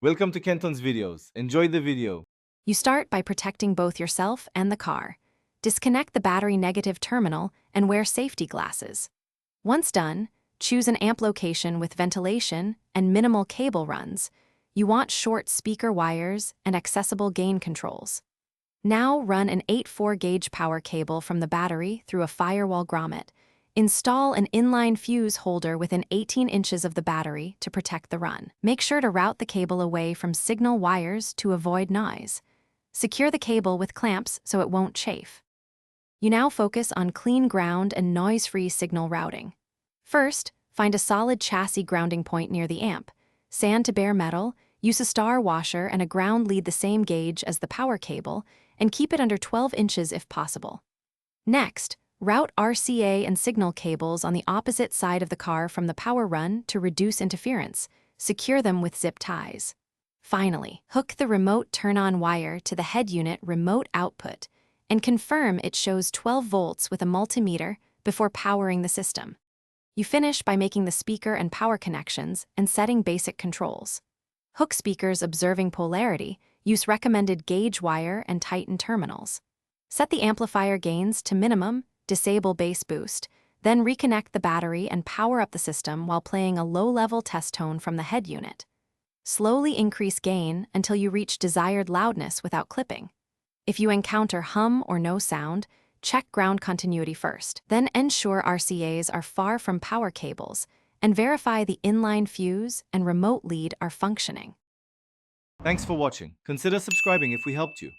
Welcome to Kenton's videos. Enjoy the video. You start by protecting both yourself and the car. Disconnect the battery negative terminal and wear safety glasses. Once done, choose an amp location with ventilation and minimal cable runs. You want short speaker wires and accessible gain controls. Now run an 8/4-gauge power cable from the battery through a firewall grommet. Install an inline fuse holder within 18 inches of the battery to protect the run. Make sure to route the cable away from signal wires to avoid noise. Secure the cable with clamps so it won't chafe. You now focus on clean ground and noise-free signal routing. First, find a solid chassis grounding point near the amp. Sand to bare metal, use a star washer and a ground lead the same gauge as the power cable, and keep it under 12 inches if possible. Next, route RCA and signal cables on the opposite side of the car from the power run to reduce interference. Secure them with zip ties. Finally, hook the remote turn-on wire to the head unit remote output and confirm it shows 12 volts with a multimeter before powering the system. You finish by making the speaker and power connections and setting basic controls. Hook speakers observing polarity, use recommended gauge wire and tighten terminals. Set the amplifier gains to minimum, disable bass boost, then reconnect the battery and power up the system while playing a low-level test tone from the head unit. Slowly increase gain until you reach desired loudness without clipping. If you encounter hum or no sound, check ground continuity first. Then ensure RCAs are far from power cables and verify the inline fuse and remote lead are functioning. Thanks for watching. Consider subscribing if we helped you.